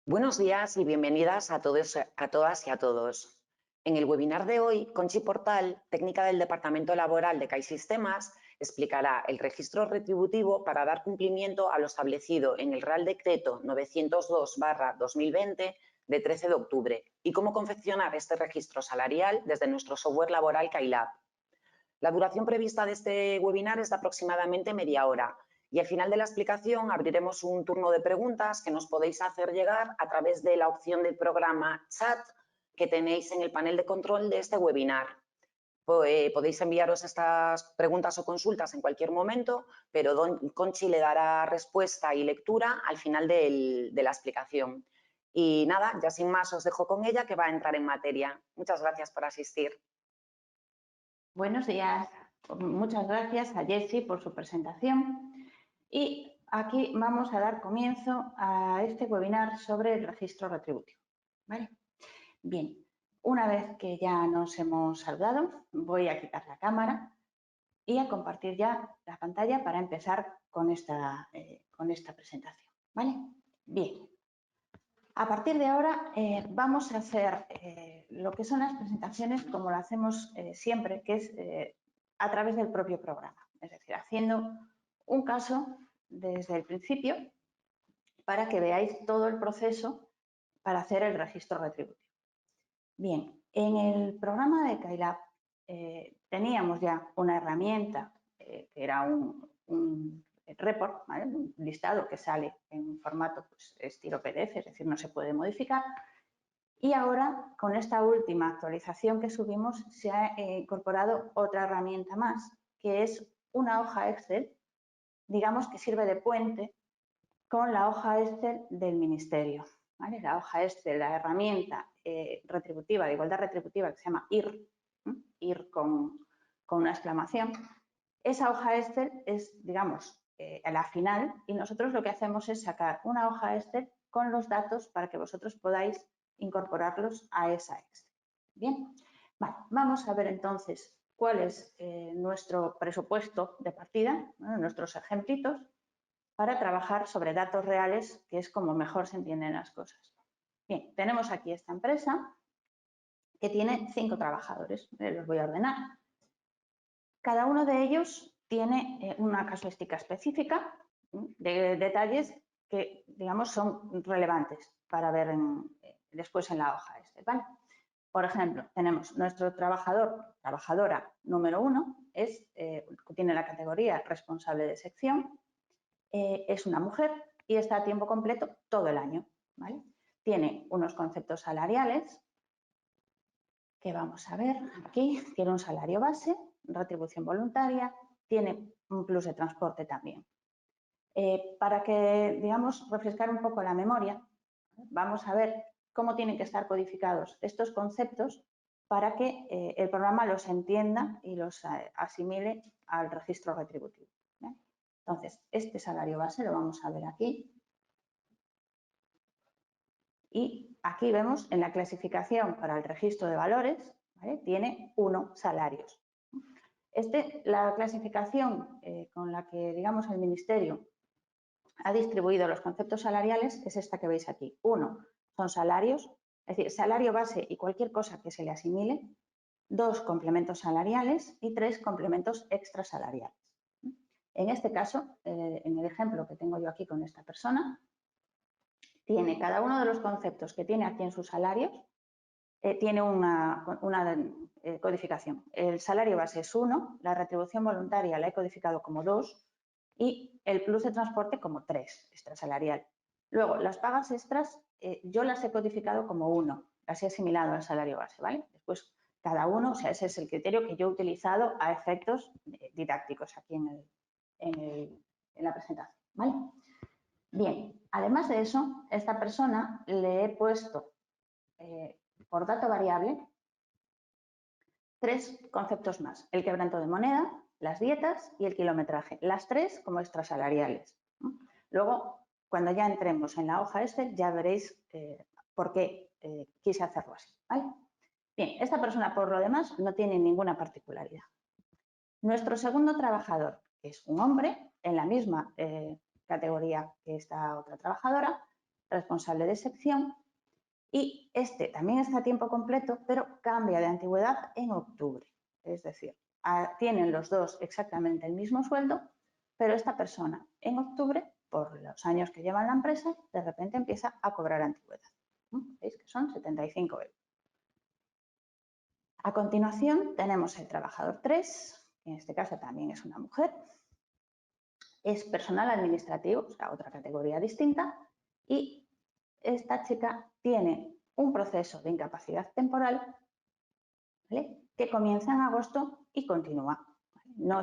Buenos días y bienvenidas a todos, a todas y a todos. En el webinar de hoy, Conchi Portal, técnica del Departamento Laboral de CAI Sistemas, explicará el registro retributivo para dar cumplimiento a lo establecido en el Real Decreto 902/2020 de 13 de octubre y cómo confeccionar este registro salarial desde nuestro software laboral CAILab. La duración prevista de este webinar es de aproximadamente media hora. Y al final de la explicación abriremos un turno de preguntas que nos podéis hacer llegar a través de la opción del programa chat que tenéis en el panel de control de este webinar. Podéis enviaros estas preguntas o consultas en cualquier momento, pero Conchi le dará respuesta y lectura al final de la explicación. Y nada, ya sin más os dejo con ella que va a entrar en materia. Muchas gracias por asistir. Buenos días. Muchas gracias a Jessie por su presentación. Y aquí vamos a dar comienzo a este webinar sobre el registro retributivo. ¿Vale? Bien, una vez que ya nos hemos saludado, voy a quitar la cámara y a compartir ya la pantalla para empezar con esta presentación. ¿Vale? Bien. A partir de ahora vamos a hacer lo que son las presentaciones como lo hacemos siempre, que es a través del propio programa. Es decir, haciendo un caso desde el principio para que veáis todo el proceso para hacer el registro retributivo. Bien, en el programa de CAILab teníamos ya una herramienta que era un report, ¿vale? Un listado que sale en formato pues, estilo PDF, es decir, no se puede modificar. Y ahora, con esta última actualización que subimos, se ha incorporado otra herramienta más, que es una hoja Excel, digamos que sirve de puente con la hoja Excel del Ministerio. ¿Vale? La hoja Excel, la herramienta retributiva, de igualdad retributiva, que se llama IR, IR con una exclamación. Esa hoja Excel es, digamos, la final y nosotros lo que hacemos es sacar una hoja Excel con los datos para que vosotros podáis incorporarlos a esa Excel. Bien, vale, vamos a ver entonces cuál es nuestro presupuesto de partida, nuestros ejemplitos, para trabajar sobre datos reales, que es como mejor se entienden las cosas. Bien, tenemos aquí esta empresa que tiene 5 trabajadores, los voy a ordenar. Cada uno de ellos tiene una casuística específica de detalles que, digamos, son relevantes para ver después en la hoja ¿vale? Por ejemplo, tenemos nuestro trabajadora número 1, tiene la categoría responsable de sección, es una mujer y está a tiempo completo todo el año, ¿vale? Tiene unos conceptos salariales que vamos a ver aquí. Tiene un salario base, retribución voluntaria, tiene un plus de transporte también. Para que, digamos, refrescar un poco la memoria, vamos a ver cómo tienen que estar codificados estos conceptos para que el programa los entienda y los asimile al registro retributivo. Entonces, este salario base lo vamos a ver aquí. Y aquí vemos en la clasificación para el registro de valores, ¿vale? Tiene 1 salarios. La clasificación con la que, digamos, el Ministerio ha distribuido los conceptos salariales es esta que veis aquí. 1 son salarios, es decir, salario base y cualquier cosa que se le asimile. 2 complementos salariales y 3 complementos extrasalariales. En este caso, en el ejemplo que tengo yo aquí con esta persona, tiene cada uno de los conceptos que tiene aquí en sus salarios, tiene una codificación. El salario base es 1, la retribución voluntaria la he codificado como 2 y el plus de transporte como 3, extrasalarial. Luego, las pagas extras yo las he codificado como 1, las he asimilado al salario base, ¿vale? Después, cada uno, o sea, ese es el criterio que yo he utilizado a efectos didácticos aquí en la presentación, ¿vale? Bien, además de eso, a esta persona le he puesto por dato variable 3 conceptos más. El quebranto de moneda, las dietas y el kilometraje. Las 3 como extrasalariales. Luego, cuando ya entremos en la hoja Excel, ya veréis por qué quise hacerlo así, ¿vale? Bien, esta persona por lo demás no tiene ninguna particularidad. Nuestro segundo trabajador es un hombre en la misma categoría que esta otra trabajadora responsable de sección, y este también está a tiempo completo, pero cambia de antigüedad en octubre. Es decir, tienen los dos exactamente el mismo sueldo, pero esta persona en octubre, por los años que lleva en la empresa, de repente empieza a cobrar antigüedad. ¿Veis que son 75 euros? A continuación tenemos el trabajador 3, que en este caso también es una mujer. Es personal administrativo, o sea, otra categoría distinta, y esta chica tiene un proceso de incapacidad temporal, ¿vale?, que comienza en agosto y continúa. No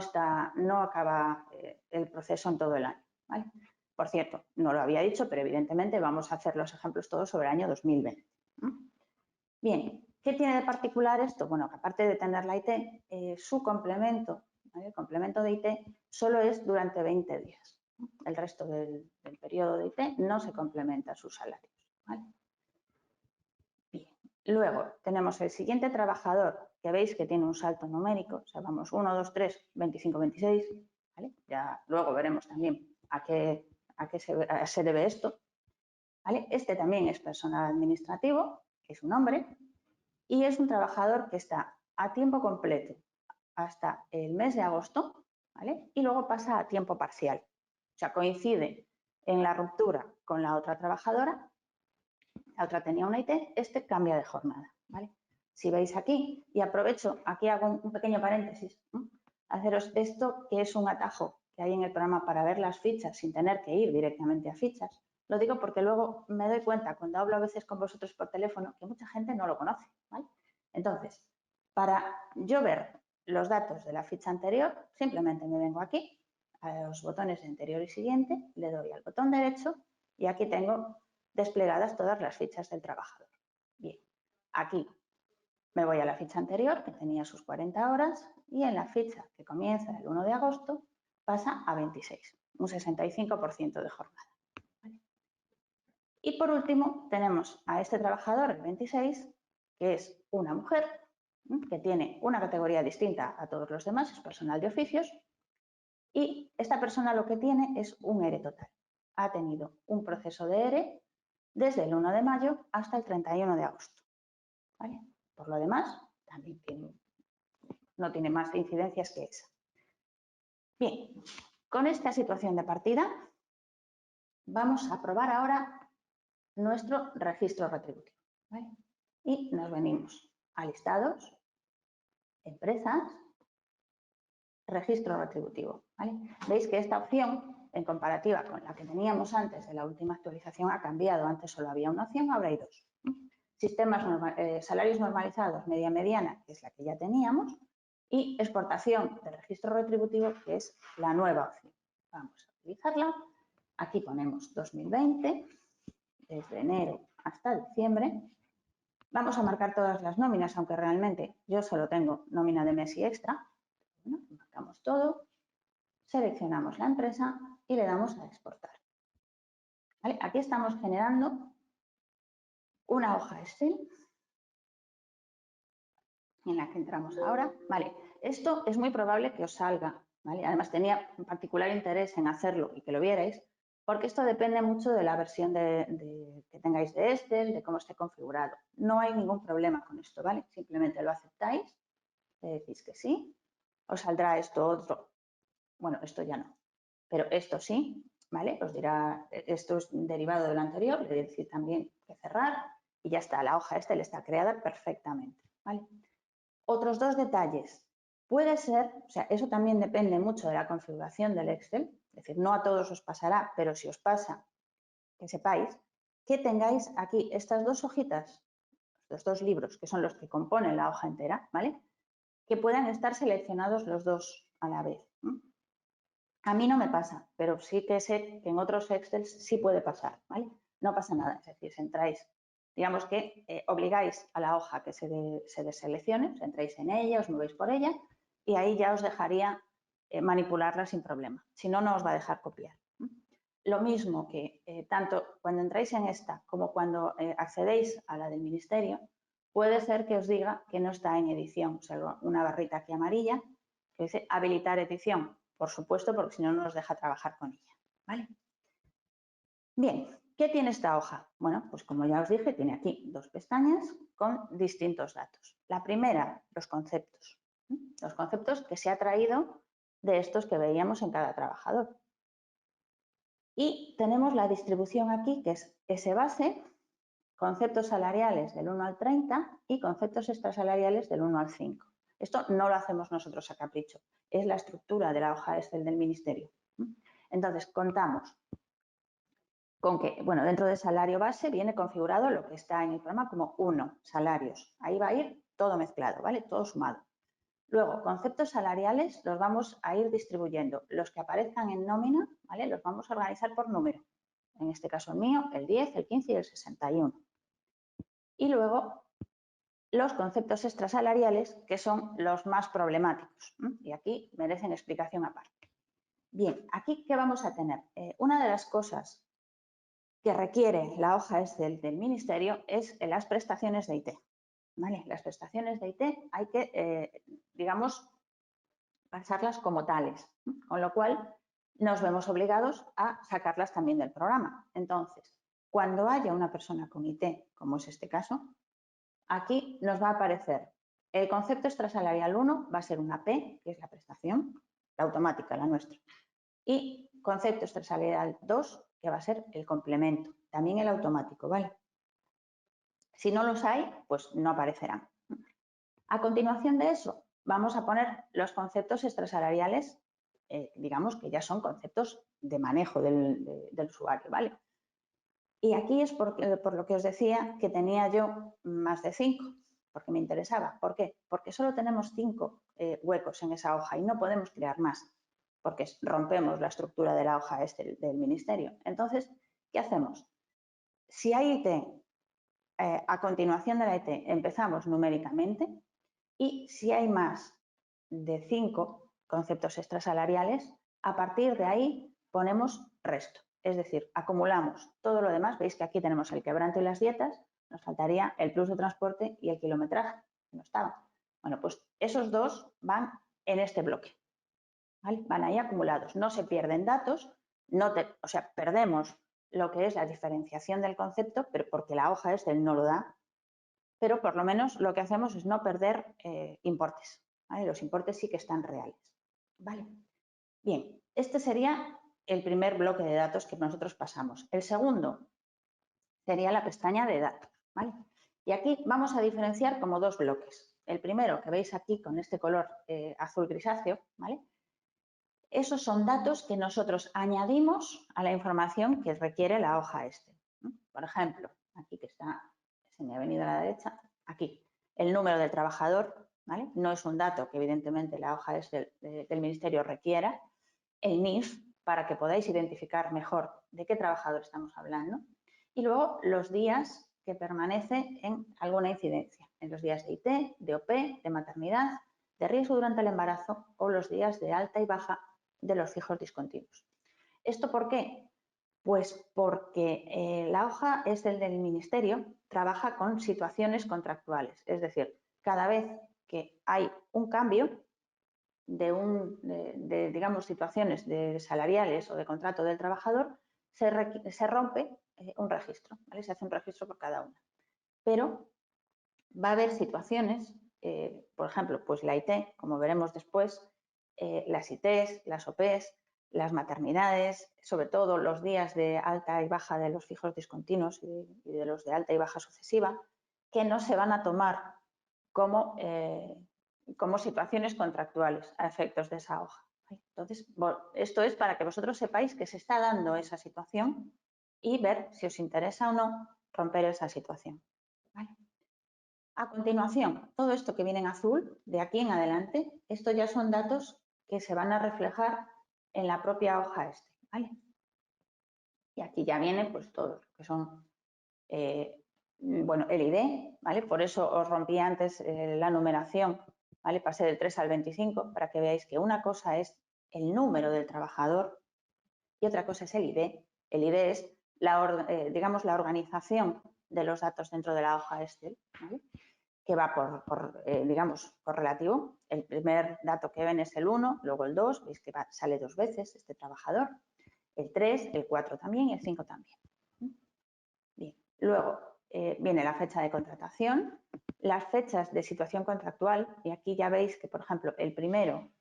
acaba el proceso en todo el año, ¿vale? Por cierto, no lo había dicho, pero evidentemente vamos a hacer los ejemplos todos sobre el año 2020. Bien, ¿qué tiene de particular esto? Bueno, que aparte de tener la IT, su complemento, ¿vale?, el complemento de IT, solo es durante 20 días. El resto del periodo de IT no se complementa sus salarios, ¿vale? Bien. Luego tenemos el siguiente trabajador, que veis que tiene un salto numérico, o sea, vamos 1, 2, 3, 25, 26, ¿vale? Ya luego veremos también a qué se debe esto, ¿vale? Este también es personal administrativo, que es un hombre, y es un trabajador que está a tiempo completo hasta el mes de agosto, ¿vale?, y luego pasa a tiempo parcial. O sea, coincide en la ruptura con la otra trabajadora, la otra tenía una IT, este cambia de jornada, ¿vale? Si veis aquí, y aprovecho, aquí hago un pequeño paréntesis, haceros esto, que es un atajo que hay en el programa para ver las fichas sin tener que ir directamente a fichas. Lo digo porque luego me doy cuenta, cuando hablo a veces con vosotros por teléfono, que mucha gente no lo conoce, ¿vale? Entonces, para yo ver los datos de la ficha anterior, simplemente me vengo aquí, a los botones de anterior y siguiente, le doy al botón derecho y aquí tengo desplegadas todas las fichas del trabajador. Bien, aquí me voy a la ficha anterior, que tenía sus 40 horas, y en la ficha que comienza el 1 de agosto pasa a 26, un 65% de jornada. ¿Vale? Y por último tenemos a este trabajador, el 26, que es una mujer, que tiene una categoría distinta a todos los demás, es personal de oficios, y esta persona lo que tiene es un ERE total. Ha tenido un proceso de ERE desde el 1 de mayo hasta el 31 de agosto. ¿Vale? Por lo demás, también no tiene más incidencias que esa. Bien, con esta situación de partida, vamos a probar ahora nuestro registro retributivo. ¿Vale? Y nos venimos a listados, empresas, registro retributivo. ¿Vale? Veis que esta opción, en comparativa con la que teníamos antes de la última actualización, ha cambiado. Antes solo había una opción, ahora hay dos. Salarios normalizados, media mediana, que es la que ya teníamos, y exportación de registro retributivo, que es la nueva opción. Vamos a utilizarla. Aquí ponemos 2020, desde enero hasta diciembre. Vamos a marcar todas las nóminas, aunque realmente yo solo tengo nómina de mes y extra. Bueno, marcamos todo, seleccionamos la empresa y le damos a exportar. ¿Vale? Aquí estamos generando una hoja Excel en la que entramos ahora. Vale, esto es muy probable que os salga, ¿vale? Además, tenía un particular interés en hacerlo y que lo vierais, porque esto depende mucho de la versión que tengáis de Excel, de cómo esté configurado. No hay ningún problema con esto, ¿vale? Simplemente lo aceptáis, le decís que sí, os saldrá esto otro. Bueno, esto ya no, pero esto sí, ¿vale? Os dirá, esto es derivado de lo anterior, le decís también que cerrar y ya está, la hoja Excel está creada perfectamente, ¿vale? Otros dos detalles. Puede ser, o sea, eso también depende mucho de la configuración del Excel, es decir, no a todos os pasará, pero si os pasa, que sepáis que tengáis aquí estas dos hojitas, los dos libros, que son los que componen la hoja entera, ¿vale? Que puedan estar seleccionados los dos a la vez. A mí no me pasa, pero sí que sé que en otros Excel sí puede pasar, ¿vale? No pasa nada, es decir, si entráis, digamos que obligáis a la hoja que se deseleccione, os entráis en ella, os movéis por ella y ahí ya os dejaría manipularla sin problema. Si no, no os va a dejar copiar. Lo mismo que tanto cuando entráis en esta como cuando accedéis a la del ministerio, puede ser que os diga que no está en edición, o sea, una barrita aquí amarilla que dice habilitar edición, por supuesto, porque si no, no nos deja trabajar con ella. ¿Vale? Bien, ¿Qué tiene esta hoja? Bueno, pues como ya os dije, tiene aquí 2 pestañas con distintos datos. La primera, los conceptos. Los conceptos que se ha traído de estos que veíamos en cada trabajador. Y tenemos la distribución aquí, que es S-base, conceptos salariales del 1 al 30 y conceptos extrasalariales del 1 al 5. Esto no lo hacemos nosotros a capricho, es la estructura de la hoja Excel del Ministerio. Entonces, contamos con que, bueno, dentro del salario base viene configurado lo que está en el programa como 1, salarios. Ahí va a ir todo mezclado, ¿vale? Todo sumado. Luego, conceptos salariales los vamos a ir distribuyendo. Los que aparezcan en nómina, ¿vale? Los vamos a organizar por número. En este caso el mío, el 10, el 15 y el 61. Y luego, los conceptos extrasalariales, que son los más problemáticos. Y aquí merecen explicación aparte. Bien, aquí, ¿qué vamos a tener? Una de las cosas que requiere la hoja Excel del Ministerio es las prestaciones de IT. ¿Vale? Las prestaciones de IT hay que, digamos, pasarlas como tales, con lo cual nos vemos obligados a sacarlas también del programa. Entonces, cuando haya una persona con IT, como es este caso, aquí nos va a aparecer el concepto extrasalarial 1, va a ser una P, que es la prestación, la automática, la nuestra, y concepto extrasalarial 2, que va a ser el complemento, también el automático, ¿vale? Si no los hay, pues no aparecerán. A continuación de eso, vamos a poner los conceptos extrasalariales, digamos que ya son conceptos de manejo del usuario, ¿vale? Y aquí es por lo que os decía que tenía yo más de 5, porque me interesaba. ¿Por qué? Porque solo tenemos 5 huecos en esa hoja y no podemos crear más, porque rompemos la estructura de la hoja del Ministerio. Entonces, ¿qué hacemos? Si hay IT, a continuación de la IT empezamos numéricamente, y si hay más de 5 conceptos extrasalariales, a partir de ahí ponemos resto. Es decir, acumulamos todo lo demás. Veis que aquí tenemos el quebranto y las dietas, nos faltaría el plus de transporte y el kilometraje, que no estaba. Bueno, pues esos dos van en este bloque, ¿vale? Van ahí acumulados, no se pierden datos, o sea, perdemos lo que es la diferenciación del concepto, pero porque la hoja Excel no lo da, pero por lo menos lo que hacemos es no perder importes, ¿vale? Los importes sí que están reales, ¿vale? Bien, este sería el primer bloque de datos que nosotros pasamos. El segundo sería la pestaña de datos, ¿vale? Y aquí vamos a diferenciar como 2 bloques. El primero, que veis aquí con este color azul grisáceo, ¿vale? Esos son datos que nosotros añadimos a la información que requiere la hoja Excel. Por ejemplo, aquí que está, se me ha venido a la derecha, aquí, el número del trabajador, ¿vale? No es un dato que evidentemente la hoja Excel del Ministerio requiera. El NIF, para que podáis identificar mejor de qué trabajador estamos hablando. Y luego los días que permanece en alguna incidencia, en los días de IT, de OP, de maternidad, de riesgo durante el embarazo o los días de alta y baja de los fijos discontinuos. ¿Esto por qué? Pues porque la hoja es el del Ministerio, trabaja con situaciones contractuales, es decir, cada vez que hay un cambio de digamos, situaciones de salariales o de contrato del trabajador, se rompe un registro, ¿vale? Se hace un registro por cada una. Pero va a haber situaciones, por ejemplo, pues la IT, como veremos después, las ITs, las OPs, las maternidades, sobre todo los días de alta y baja de los fijos discontinuos y de los de alta y baja sucesiva, que no se van a tomar como situaciones contractuales a efectos de esa hoja. Entonces, bueno, esto es para que vosotros sepáis que se está dando esa situación y ver si os interesa o no romper esa situación. ¿Vale? A continuación, todo esto que viene en azul, de aquí en adelante, esto ya son datos que se van a reflejar en la propia hoja ¿vale? Y aquí ya viene pues todo lo que son, bueno, el ID, ¿vale? Por eso os rompí antes la numeración, ¿vale? Pasé del 3 al 25 para que veáis que una cosa es el número del trabajador y otra cosa es el ID. El ID es, digamos, la organización de los datos dentro de la hoja Excel, ¿vale? Que va digamos, correlativo. El primer dato que ven es el 1, luego el 2, veis que sale 2 veces este trabajador, el 3, el 4 también y el 5 también. Luego viene la fecha de contratación, las fechas de situación contractual, y aquí ya veis que, por ejemplo, el primero,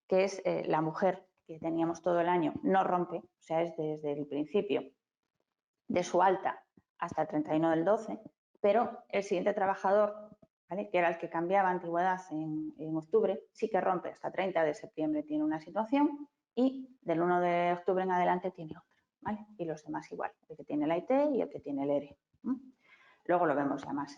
que es la mujer que teníamos todo el año, no rompe, o sea, es desde el principio de su alta hasta el 31 del 12, pero el siguiente trabajador, ¿vale?, que era el que cambiaba antigüedad en octubre, sí que rompe hasta 30 de septiembre, tiene una situación, y del 1 de octubre en adelante tiene otra, ¿vale? Y los demás igual, el que tiene la IT y el que tiene el ERE. Luego lo vemos ya más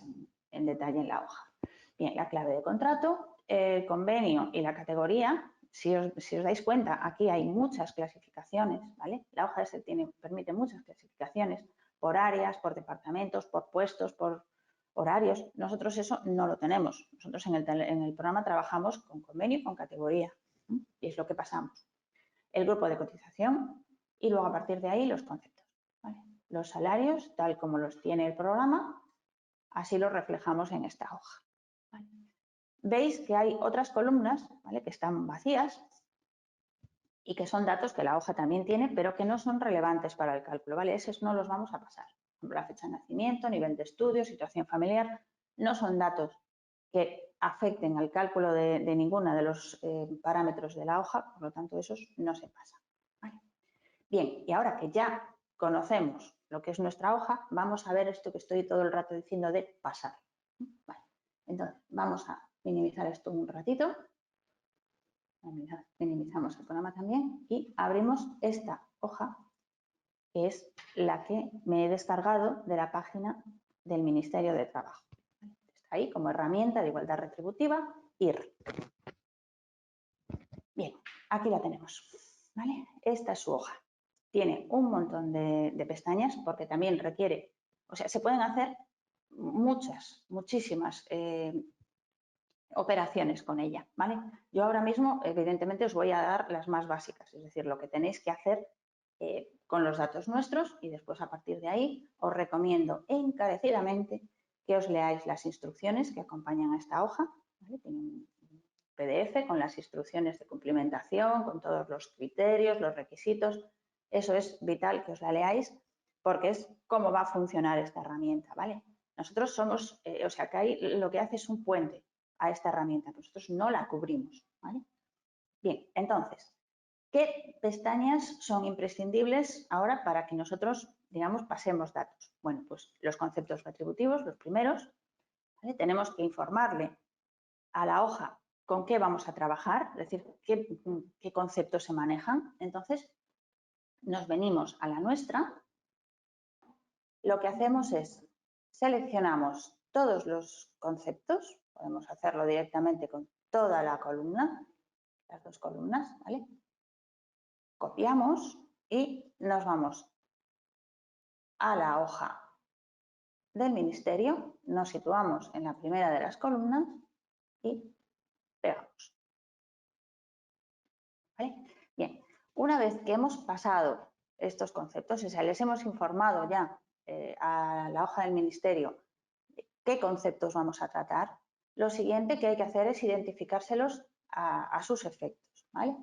en detalle en la hoja. Bien, la clave de contrato, el convenio y la categoría. Si os dais cuenta, aquí hay muchas clasificaciones, ¿vale? La hoja de Excel permite muchas clasificaciones por áreas, por departamentos, por puestos, por horarios. Nosotros eso no lo tenemos. Nosotros en el programa trabajamos con convenio y con categoría, y es lo que pasamos. El grupo de cotización y luego a partir de ahí los conceptos, ¿vale? Los salarios, tal como los tiene el programa, así los reflejamos en esta hoja, ¿vale? Veis que hay otras columnas, ¿vale?, que están vacías y que son datos que la hoja también tiene, pero que no son relevantes para el cálculo, ¿vale? Esos no los vamos a pasar. Por ejemplo, la fecha de nacimiento, nivel de estudio, situación familiar, no son datos que afecten al cálculo de ninguno de los parámetros de la hoja, por lo tanto, esos no se pasan, ¿vale? Bien, y ahora que ya conocemos lo que es nuestra hoja, vamos a ver esto que estoy todo el rato diciendo de pasar, ¿vale? Entonces, vamos a minimizar esto un ratito. Minimizamos el programa también y abrimos esta hoja, que es la que me he descargado de la página del Ministerio de Trabajo. Está ahí como herramienta de igualdad retributiva, IR. Bien, aquí la tenemos, ¿vale? Esta es su hoja. Tiene un montón de pestañas porque también requiere, o sea, se pueden hacer muchísimas operaciones con ella, ¿vale? Yo ahora mismo, evidentemente, os voy a dar las más básicas, es decir, lo que tenéis que hacer con los datos nuestros, y después a partir de ahí os recomiendo encarecidamente que os leáis las instrucciones que acompañan a esta hoja, ¿vale? Tiene un PDF con las instrucciones de cumplimentación, con todos los criterios, los requisitos. Eso es vital que os la leáis porque es cómo va a funcionar esta herramienta, ¿vale? Nosotros somos, o sea, que ahí lo que hace es un puente a esta herramienta, nosotros no la cubrimos, ¿vale? Bien, entonces, ¿qué pestañas son imprescindibles ahora para que nosotros, digamos, pasemos datos? Bueno, pues los conceptos retributivos, los primeros, ¿vale? Tenemos que informarle a la hoja con qué vamos a trabajar, es decir, qué conceptos se manejan. Entonces, nos venimos a la nuestra. Lo que hacemos es seleccionamos todos los conceptos, podemos hacerlo directamente con toda la columna, las dos columnas, ¿vale? Copiamos y nos vamos a la hoja del ministerio, nos situamos en la primera de las columnas y pegamos, ¿vale? Bien, una vez que hemos pasado estos conceptos, o sea, les hemos informado ya a la hoja del ministerio qué conceptos vamos a tratar, lo siguiente que hay que hacer es identificárselos a sus efectos, ¿vale?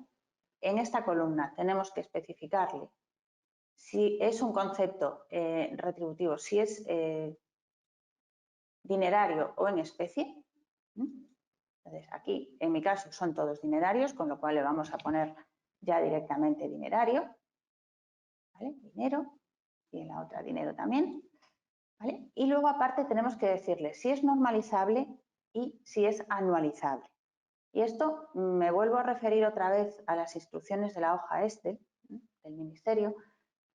En esta columna tenemos que especificarle si es un concepto retributivo, si es dinerario o en especie. Entonces, aquí, en mi caso, son todos dinerarios, con lo cual le vamos a poner ya directamente dinerario, ¿vale? Dinero, y en la otra dinero también, ¿vale? Y luego, aparte, tenemos que decirle si es normalizable y si es anualizable. Y esto me vuelvo a referir otra vez a las instrucciones de la hoja Excel del Ministerio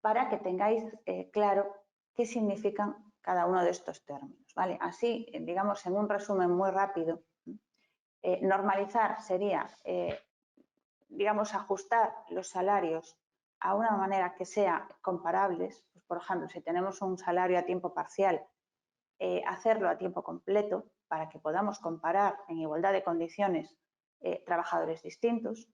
para que tengáis claro qué significan cada uno de estos términos, ¿vale? Así, digamos, en un resumen muy rápido, normalizar sería, digamos, ajustar los salarios a una manera que sea comparables. Pues, por ejemplo, si tenemos un salario a tiempo parcial, hacerlo a tiempo completo para que podamos comparar en igualdad de condiciones trabajadores distintos.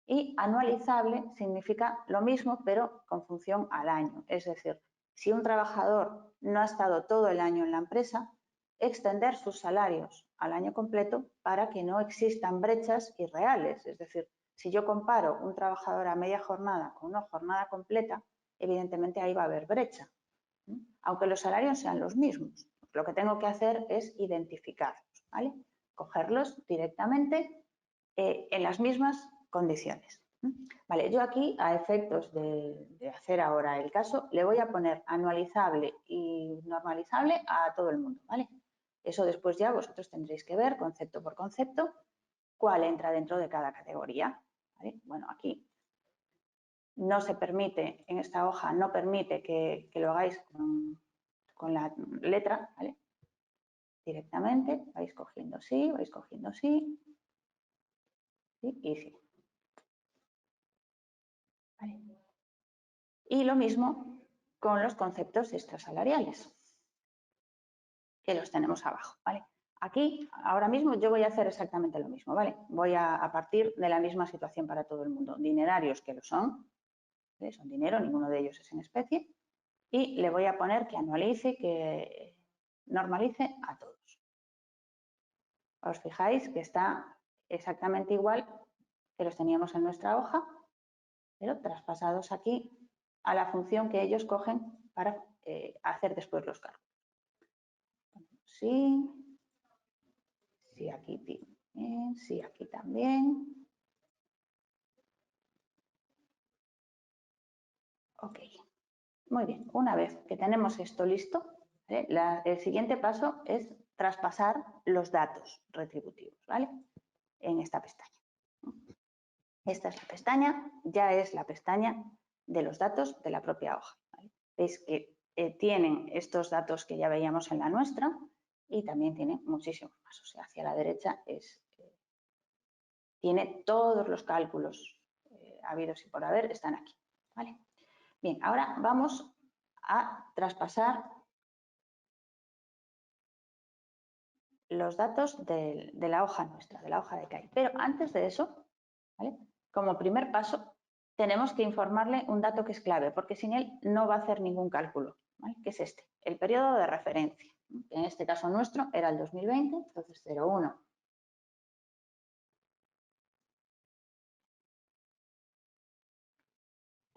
Y anualizable significa lo mismo, pero con función al año. Es decir, si un trabajador no ha estado todo el año en la empresa, extender sus salarios al año completo para que no existan brechas irreales. Es decir, si yo comparo un trabajador a media jornada con una jornada completa, evidentemente ahí va a haber brecha. aunque los salarios sean los mismos. Lo que tengo que hacer es identificarlos, ¿vale? Cogerlos directamente en las mismas condiciones. Vale, yo aquí, a efectos de hacer ahora el caso, le voy a poner anualizable y normalizable a todo el mundo, ¿vale? Eso después ya vosotros tendréis que ver, concepto por concepto, cuál entra dentro de cada categoría, ¿vale? Bueno, aquí no se permite, en esta hoja no permite que lo hagáis con la letra, ¿vale? Directamente, vais cogiendo sí, ¿sí? Y sí. ¿Vale? Y lo mismo con los conceptos extrasalariales, que los tenemos abajo, ¿vale? Aquí, ahora mismo, yo voy a hacer exactamente lo mismo, ¿vale? Voy a partir de la misma situación para todo el mundo. Dinerarios que lo son, ¿vale? Son dinero, ninguno de ellos es en especie, y le voy a poner que anualice, que normalice a todos. Os fijáis que está exactamente igual que los teníamos en nuestra hoja, pero traspasados aquí a la función que ellos cogen para hacer después los cálculos. Sí, sí aquí también, sí aquí también. Ok, muy bien. Una vez que tenemos esto listo, el siguiente paso es traspasar los datos retributivos, ¿vale? En esta pestaña. Esta es la pestaña, ya es la pestaña de los datos de la propia hoja, ¿vale? Veis que tienen estos datos que ya veíamos en la nuestra y también tiene muchísimos más. O sea, hacia la derecha tiene todos los cálculos habidos y por haber, están aquí, ¿vale? Bien, ahora vamos a traspasar los datos de la hoja nuestra, de la hoja de CAI. Pero antes de eso, ¿vale? Como primer paso, tenemos que informarle un dato que es clave, porque sin él no va a hacer ningún cálculo, ¿vale? Que es este, el periodo de referencia. En este caso nuestro era el 2020, entonces 01.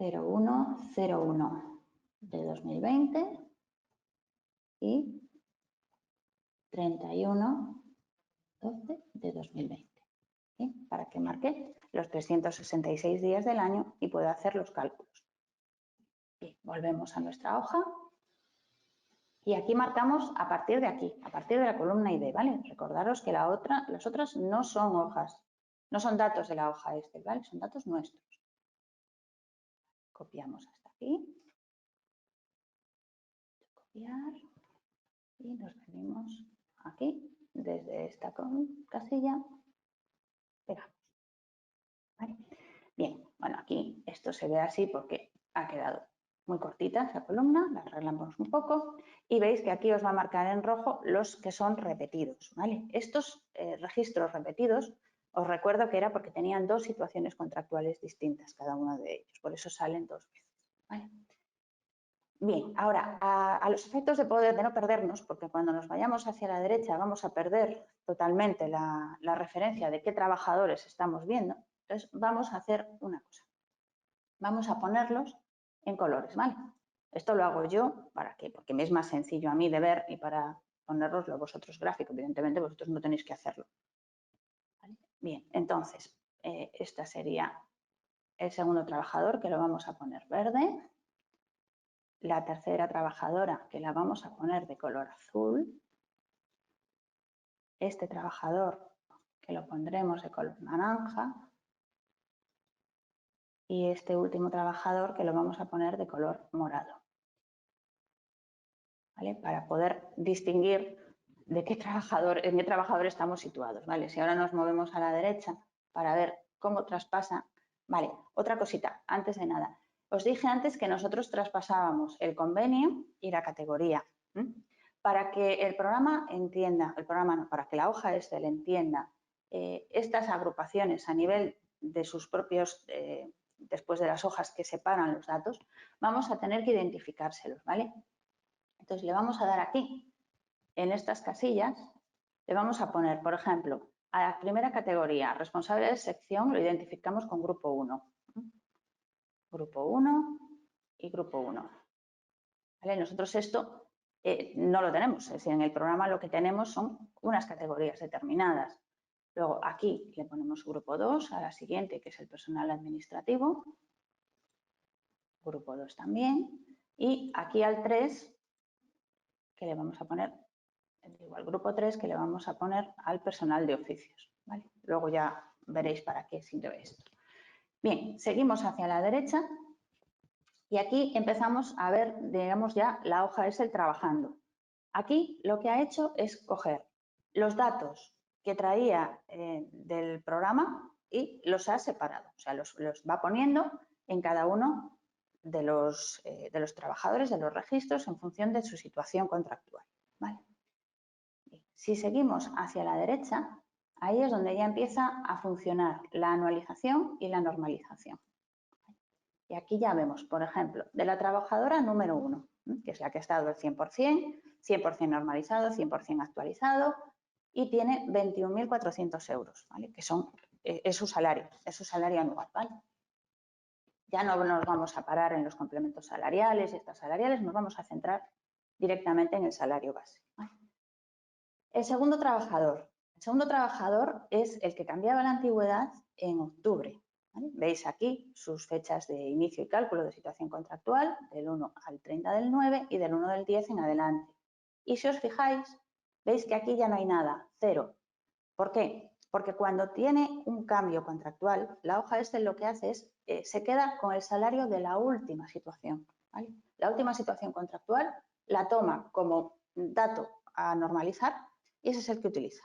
01 de 2020 y 31/12 de 2020. ¿Sí? Para que marque los 366 días del año y pueda hacer los cálculos. Bien, volvemos a nuestra hoja y aquí marcamos a partir de aquí, a partir de la columna ID, ¿vale? Recordaros que las otras no son hojas, no son datos de la hoja Excel, ¿vale? Son datos nuestros. Copiamos hasta aquí. Copiar y nos venimos aquí, desde esta casilla, pegamos. ¿Vale? Bien, bueno, aquí esto se ve así porque ha quedado muy cortita esa columna, la arreglamos un poco y veis que aquí os va a marcar en rojo los que son repetidos, ¿vale? Estos registros repetidos, os recuerdo que era porque tenían dos situaciones contractuales distintas cada uno de ellos, por eso salen dos veces, ¿vale? Bien, ahora, a los efectos de no perdernos, porque cuando nos vayamos hacia la derecha vamos a perder totalmente la referencia de qué trabajadores estamos viendo, entonces vamos a hacer una cosa. Vamos a ponerlos en colores, ¿vale? Esto lo hago yo, ¿para qué? Porque me es más sencillo a mí de ver y para poneroslo vosotros gráfico. Evidentemente vosotros no tenéis que hacerlo. ¿Vale? Bien, entonces, este sería el segundo trabajador que lo vamos a poner verde. La tercera trabajadora que la vamos a poner de color azul. Este trabajador que lo pondremos de color naranja. Y este último trabajador que lo vamos a poner de color morado. ¿Vale? Para poder distinguir de en qué trabajador estamos situados. ¿Vale? Si ahora nos movemos a la derecha para ver cómo traspasa. Vale, otra cosita, antes de nada. Os dije antes que nosotros traspasábamos el convenio y la categoría. Para que el programa entienda, para que la hoja Excel entienda estas agrupaciones a nivel de sus propios, después de las hojas que separan los datos, vamos a tener que identificárselos, ¿vale? Entonces le vamos a dar aquí, en estas casillas, le vamos a poner, por ejemplo, a la primera categoría, responsable de sección, lo identificamos con grupo 1. Grupo 1 y grupo 1. ¿vale? Nosotros esto no lo tenemos, es decir, en el programa lo que tenemos son unas categorías determinadas. Luego aquí le ponemos grupo 2 a la siguiente, que es el personal administrativo, grupo 2 también, y aquí al 3, que le vamos a poner, igual grupo 3, que le vamos a poner al personal de oficios, ¿vale? Luego ya veréis para qué sirve esto. Bien, seguimos hacia la derecha y aquí empezamos a ver, digamos ya, la hoja Excel trabajando. Aquí lo que ha hecho es coger los datos que traía del programa y los ha separado, o sea, los va poniendo en cada uno de los trabajadores, de los registros, en función de su situación contractual, ¿vale? Si seguimos hacia la derecha, ahí es donde ya empieza a funcionar la anualización y la normalización. Y aquí ya vemos, por ejemplo, de la trabajadora número 1, que es la que ha estado el 100%, 100% normalizado, 100% actualizado y tiene 21.400 euros, ¿vale? Que son, es su salario anual, ¿vale? Ya no nos vamos a parar en los complementos salariales y extrasalariales, nos vamos a centrar directamente en el salario base, ¿vale? El segundo trabajador es el que cambiaba la antigüedad en octubre, ¿vale? Veis aquí sus fechas de inicio y cálculo de situación contractual, del 1 al 30 del 9 y del 1 del 10 en adelante. Y si os fijáis, veis que aquí ya no hay nada, cero. ¿Por qué? Porque cuando tiene un cambio contractual, la hoja Excel lo que hace es, se queda con el salario de la última situación, ¿vale? La última situación contractual la toma como dato a normalizar y ese es el que utiliza.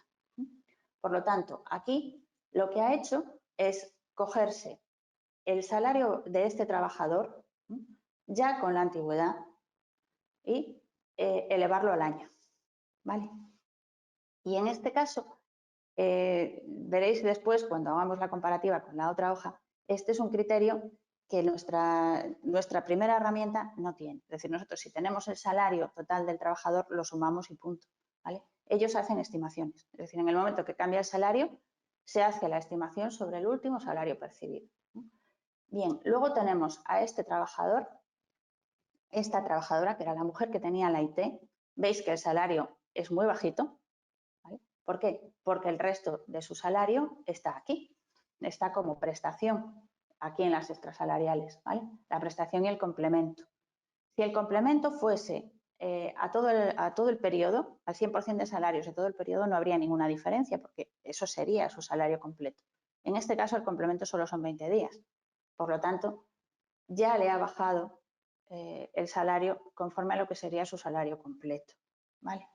Por lo tanto, aquí lo que ha hecho es cogerse el salario de este trabajador ya con la antigüedad y elevarlo al año, ¿vale? Y en este caso, veréis después, cuando hagamos la comparativa con la otra hoja, este es un criterio que nuestra primera herramienta no tiene. Es decir, nosotros si tenemos el salario total del trabajador, lo sumamos y punto, ¿vale? Ellos hacen estimaciones. Es decir, en el momento que cambia el salario, se hace la estimación sobre el último salario percibido. Bien, luego tenemos a este trabajador, esta trabajadora, que era la mujer que tenía la IT. Veis que el salario es muy bajito, ¿vale? ¿Por qué? Porque el resto de su salario está aquí, está como prestación, aquí en las extrasalariales, ¿vale? La prestación y el complemento. Si el complemento fuese a todo el periodo, al 100% de salarios de todo el periodo, no habría ninguna diferencia, porque eso sería su salario completo. En este caso, el complemento solo son 20 días. Por lo tanto, ya le ha bajado el salario conforme a lo que sería su salario completo, ¿vale?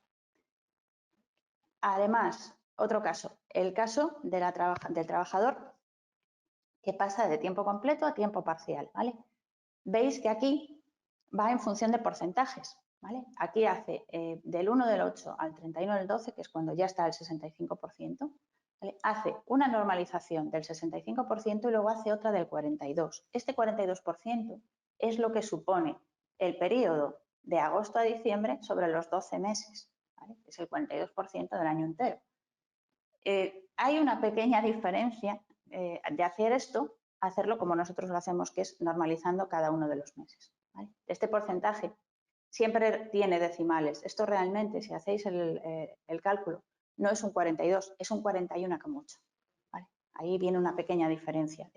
Además, otro caso, el caso de del trabajador que pasa de tiempo completo a tiempo parcial, ¿vale? Veis que aquí va en función de porcentajes, ¿vale? Aquí hace del 1 del 8 al 31 del 12, que es cuando ya está el 65%, ¿vale? Hace una normalización del 65% y luego hace otra del 42%. Este 42% es lo que supone el periodo de agosto a diciembre sobre los 12 meses, ¿vale? Es el 42% del año entero. Hay una pequeña diferencia de hacer esto, hacerlo como nosotros lo hacemos, que es normalizando cada uno de los meses, ¿vale? Este porcentaje siempre tiene decimales. Esto realmente, si hacéis el cálculo, no es un 42, es un 41 como mucho, ¿vale? Ahí viene una pequeña diferencia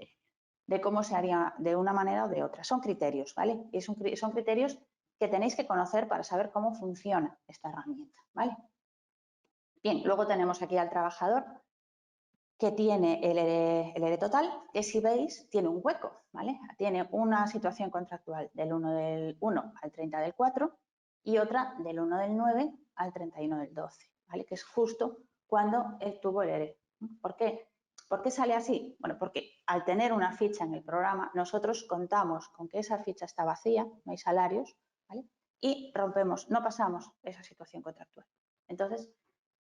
de cómo se haría de una manera o de otra. Son criterios, ¿vale? Y son criterios que tenéis que conocer para saber cómo funciona esta herramienta, ¿vale? Bien, luego tenemos aquí al trabajador que tiene el ERE total, que si veis tiene un hueco, ¿vale? Tiene una situación contractual del 1 del 1 al 30 del 4 y otra del 1 del 9 al 31 del 12, ¿vale? Que es justo cuando él tuvo el ERE. ¿Por qué? ¿Por qué sale así? Bueno, porque al tener una ficha en el programa, nosotros contamos con que esa ficha está vacía, no hay salarios, ¿vale? Y rompemos, no pasamos esa situación contractual. Entonces,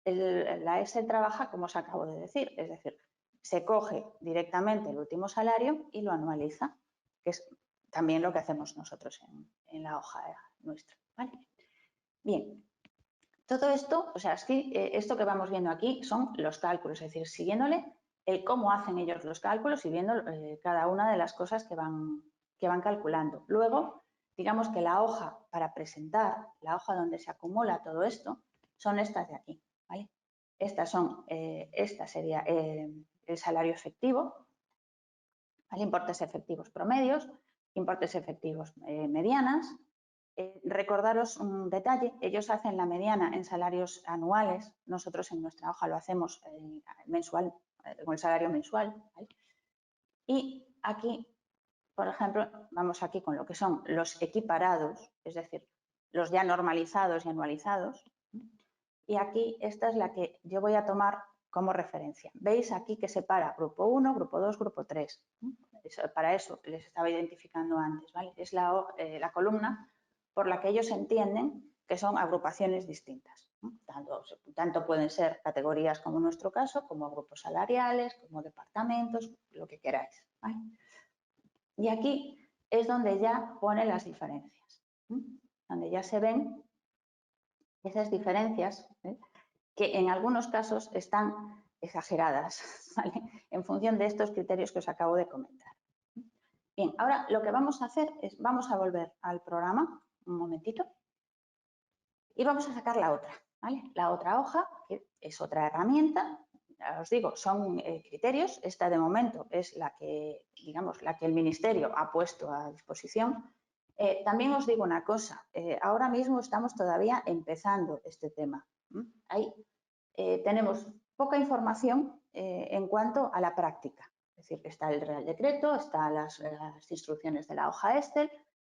la Excel trabaja como os acabo de decir, es decir, se coge directamente el último salario y lo anualiza, que es también lo que hacemos nosotros en la hoja nuestra, ¿vale? Bien, todo esto, o sea, es que esto que vamos viendo aquí son los cálculos, es decir, siguiéndole cómo hacen ellos los cálculos y viendo cada una de las cosas que van calculando. Luego digamos que la hoja para presentar, la hoja donde se acumula todo esto, son estas de aquí, ¿vale? Esta sería el salario efectivo, ¿vale? Importes efectivos promedios, importes efectivos medianas. Recordaros un detalle, ellos hacen la mediana en salarios anuales, nosotros en nuestra hoja lo hacemos mensual, con el salario mensual, ¿vale? Y aquí, por ejemplo, vamos aquí con lo que son los equiparados, es decir, los ya normalizados y anualizados. Y aquí esta es la que yo voy a tomar como referencia. Veis aquí que separa grupo 1, grupo 2, grupo 3. Para eso les estaba identificando antes, ¿vale? Es la columna por la que ellos entienden que son agrupaciones distintas, ¿no? Tanto pueden ser categorías como en nuestro caso, como grupos salariales, como departamentos, lo que queráis, ¿vale? Y aquí es donde ya pone las diferencias, donde ya se ven esas diferencias, que en algunos casos están exageradas, ¿vale? En función de estos criterios que os acabo de comentar. Bien, ahora lo que vamos a hacer es, vamos a volver al programa, un momentito, y vamos a sacar la otra, ¿vale? La otra hoja, que es otra herramienta, ya os digo, son criterios, esta de momento es la que, digamos, la que el Ministerio ha puesto a disposición. También os digo una cosa, ahora mismo estamos todavía empezando este tema. Tenemos poca información en cuanto a la práctica, es decir, está el Real Decreto, están las instrucciones de la hoja Excel,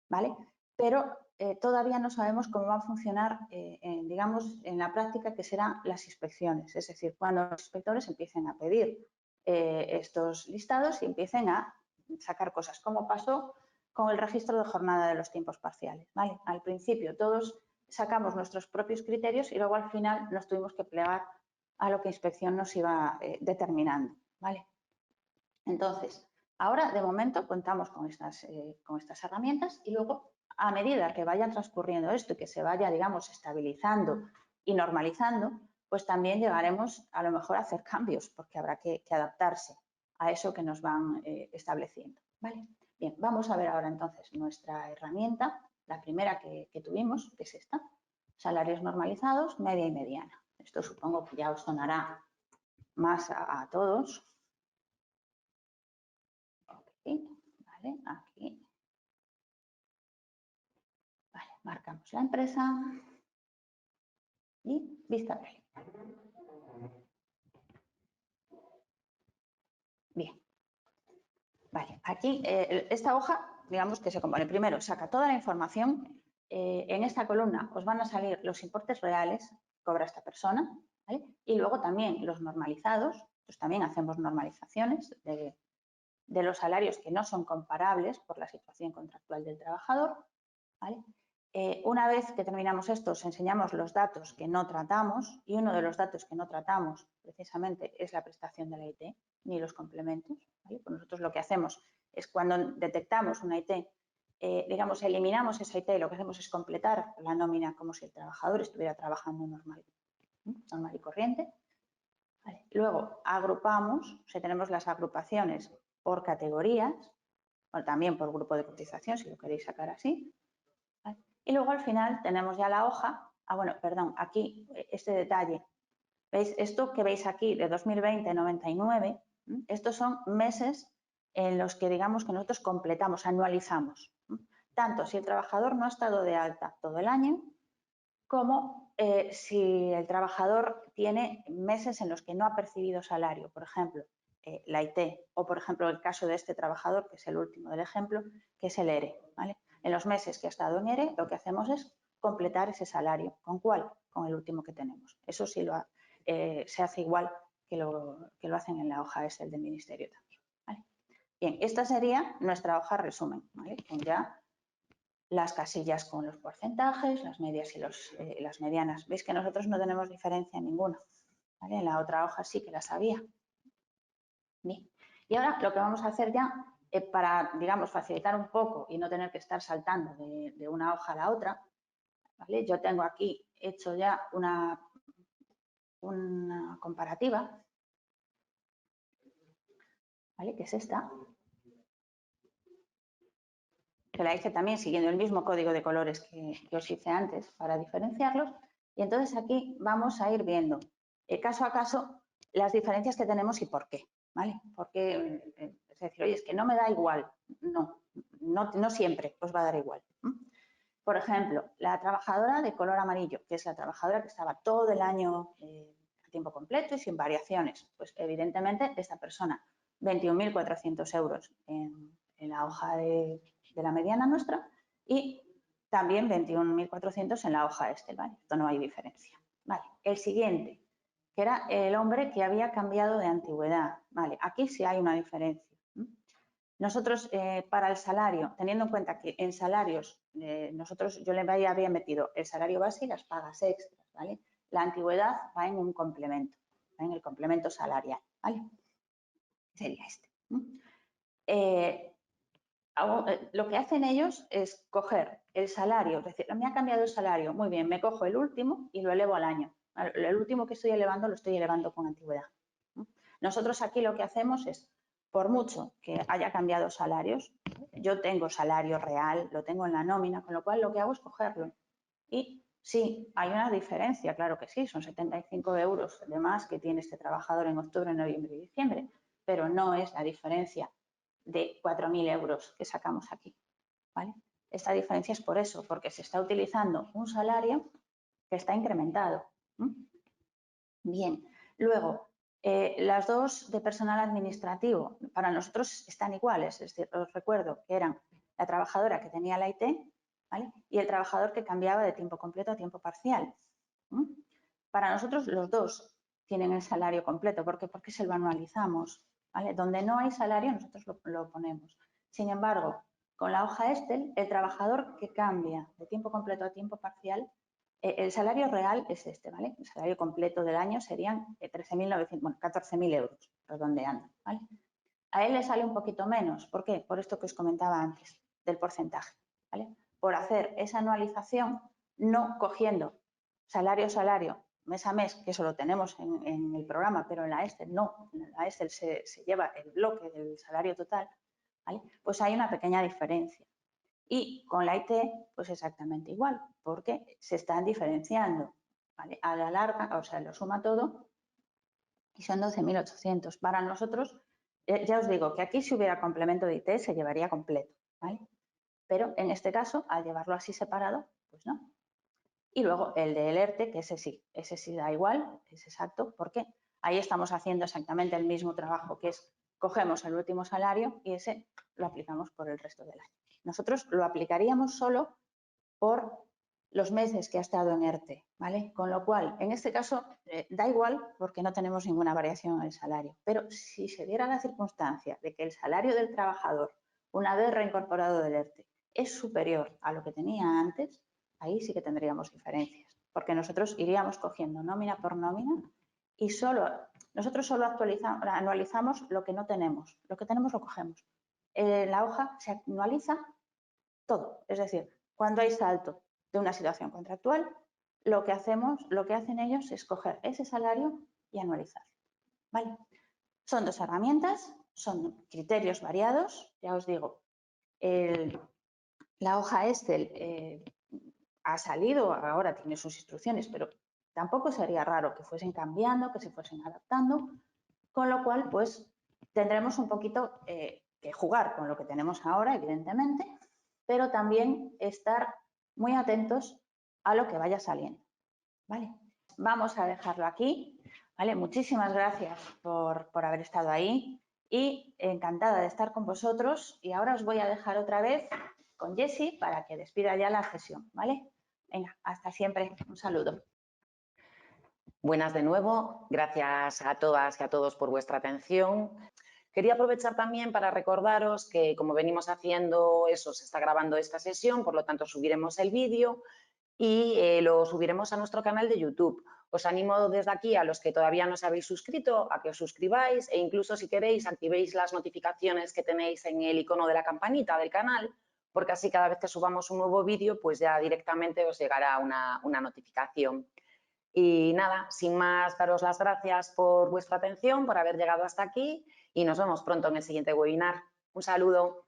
¿vale? Pero todavía no sabemos cómo va a funcionar, digamos, en la práctica, que serán las inspecciones, es decir, cuando los inspectores empiecen a pedir estos listados y empiecen a sacar cosas, como pasó con el registro de jornada de los tiempos parciales, ¿vale? Al principio todos sacamos nuestros propios criterios y luego al final nos tuvimos que plegar a lo que inspección nos iba determinando, ¿vale? Entonces, ahora de momento contamos con estas herramientas y luego a medida que vaya transcurriendo esto y que se vaya, digamos, estabilizando y normalizando, pues también llegaremos a lo mejor a hacer cambios porque habrá que adaptarse a eso que nos van estableciendo, ¿vale? Bien, vamos a ver ahora entonces nuestra herramienta, la primera que tuvimos, que es esta, salarios normalizados, media y mediana. Esto supongo que ya os sonará más a todos. Okay, vale, aquí. Vale, marcamos la empresa y vista previa. Bien. Vale, aquí esta hoja, digamos que se compone. Primero, saca toda la información. En esta columna os van a salir los importes reales que cobra esta persona, ¿vale? Y luego también los normalizados. Pues también hacemos normalizaciones de los salarios que no son comparables por la situación contractual del trabajador, ¿vale? Una vez que terminamos esto, os enseñamos los datos que no tratamos y uno de los datos que no tratamos precisamente es la prestación de la IT ni los complementos, ¿vale? Pues nosotros lo que hacemos es cuando detectamos una IT, digamos, eliminamos esa IT y lo que hacemos es completar la nómina como si el trabajador estuviera trabajando normal y corriente. ¿Vale? Luego agrupamos, o sea, tenemos las agrupaciones por categorías o también por grupo de cotización, si lo queréis sacar así. ¿Vale? Y luego al final tenemos ya la hoja, bueno, perdón, aquí este detalle, ¿veis? Esto que veis aquí de 2020, 99, estos son meses en los que digamos que nosotros completamos, anualizamos, tanto si el trabajador no ha estado de alta todo el año, como si el trabajador tiene meses en los que no ha percibido salario, por ejemplo, la IT, o por ejemplo el caso de este trabajador, que es el último del ejemplo, que es el ERE, ¿vale? En los meses que ha estado en ERE, lo que hacemos es completar ese salario. ¿Con cuál? Con el último que tenemos. Eso sí se hace igual que lo hacen en la hoja Excel del Ministerio también, ¿vale? Bien, esta sería nuestra hoja resumen, ¿vale? Con ya las casillas con los porcentajes, las medias y las medianas. Veis que nosotros no tenemos diferencia ninguna, ¿vale? En la otra hoja sí que las había. Bien. Y ahora lo que vamos a hacer ya para, digamos, facilitar un poco y no tener que estar saltando de una hoja a la otra, ¿vale? Yo tengo aquí hecho ya una comparativa, ¿vale? Que es esta. que la hice también siguiendo el mismo código de colores que os hice antes para diferenciarlos. Y entonces aquí vamos a ir viendo caso a caso las diferencias que tenemos y por qué, ¿vale? Porque, es decir, oye, es que no me da igual. No siempre os va a dar igual. Por ejemplo, la trabajadora de color amarillo, que es la trabajadora que estaba todo el año a tiempo completo y sin variaciones, pues evidentemente esta persona, 21.400 euros en la hoja de la mediana nuestra y también 21.400 en la hoja Excel, ¿vale? Esto no hay diferencia. Vale, el siguiente, que era el hombre que había cambiado de antigüedad, ¿vale? Aquí sí hay una diferencia. Nosotros, para el salario, teniendo en cuenta que en salarios, yo le había metido el salario base y las pagas extras, ¿vale? La antigüedad va en un complemento, va en el complemento salarial, ¿vale? Sería este. Lo que hacen ellos es coger el salario, es decir, me ha cambiado el salario, muy bien, me cojo el último y lo elevo al año. El último que estoy elevando lo estoy elevando con antigüedad. Nosotros aquí lo que hacemos es, por mucho que haya cambiado salarios, yo tengo salario real, lo tengo en la nómina, con lo cual lo que hago es cogerlo. Y sí, hay una diferencia, claro que sí, son 75 euros de más que tiene este trabajador en octubre, noviembre y diciembre, pero no es la diferencia de 4.000 euros que sacamos aquí, ¿vale? Esta diferencia es por eso, porque se está utilizando un salario que está incrementado. Bien, luego, las dos de personal administrativo, para nosotros están iguales, es decir, os recuerdo que eran la trabajadora que tenía la IT, ¿vale? Y el trabajador que cambiaba de tiempo completo a tiempo parcial. Para nosotros los dos tienen el salario completo, ¿por qué? Porque se lo anualizamos, ¿vale? Donde no hay salario nosotros lo ponemos. Sin embargo, con la hoja Excel, el trabajador que cambia de tiempo completo a tiempo parcial, el salario real es este, ¿vale? El salario completo del año serían 13.900, bueno, 14.000 euros, redondeando, ¿vale? A él le sale un poquito menos, ¿por qué? Por esto que os comentaba antes, del porcentaje, ¿vale? Por hacer esa anualización, no cogiendo salario a salario, mes a mes, que eso lo tenemos en el programa, pero en la Excel no, en la Excel se lleva el bloque del salario total, ¿vale? Pues hay una pequeña diferencia. Y con la IT, pues exactamente igual, porque se están diferenciando, ¿vale? A la larga, o sea, lo suma todo y son 12.800. Para nosotros, ya os digo que aquí si hubiera complemento de IT se llevaría completo, ¿vale? Pero en este caso, al llevarlo así separado, pues no. Y luego el del ERTE, que ese sí da igual, es exacto, porque ahí estamos haciendo exactamente el mismo trabajo, que es cogemos el último salario y ese lo aplicamos por el resto del año. Nosotros lo aplicaríamos solo por los meses que ha estado en ERTE, ¿vale? Con lo cual, en este caso, da igual porque no tenemos ninguna variación en el salario, pero si se diera la circunstancia de que el salario del trabajador, una vez reincorporado del ERTE, es superior a lo que tenía antes, ahí sí que tendríamos diferencias, porque nosotros iríamos cogiendo nómina por nómina y nosotros solo anualizamos lo que no tenemos, lo que tenemos lo cogemos. La hoja se anualiza todo, es decir, cuando hay salto de una situación contractual, lo que hacen ellos es coger ese salario y anualizarlo, ¿vale? Son dos herramientas, son criterios variados, ya os digo, la hoja Excel ha salido, ahora tiene sus instrucciones, pero tampoco sería raro que fuesen cambiando, que se fuesen adaptando, con lo cual, pues, tendremos un poquito que jugar con lo que tenemos ahora, evidentemente, pero también estar muy atentos a lo que vaya saliendo, ¿vale? Vamos a dejarlo aquí, ¿vale? Muchísimas gracias por haber estado ahí y encantada de estar con vosotros. Y ahora os voy a dejar otra vez con Jessie para que despida ya la sesión, ¿vale? Venga, hasta siempre. Un saludo. Buenas de nuevo. Gracias a todas y a todos por vuestra atención. Quería aprovechar también para recordaros que, como venimos haciendo eso, se está grabando esta sesión, por lo tanto subiremos el vídeo y lo subiremos a nuestro canal de YouTube. Os animo desde aquí a los que todavía no os habéis suscrito a que os suscribáis e incluso si queréis activéis las notificaciones que tenéis en el icono de la campanita del canal, porque así cada vez que subamos un nuevo vídeo pues ya directamente os llegará una notificación. Y nada, sin más, daros las gracias por vuestra atención, por haber llegado hasta aquí y nos vemos pronto en el siguiente webinar. Un saludo.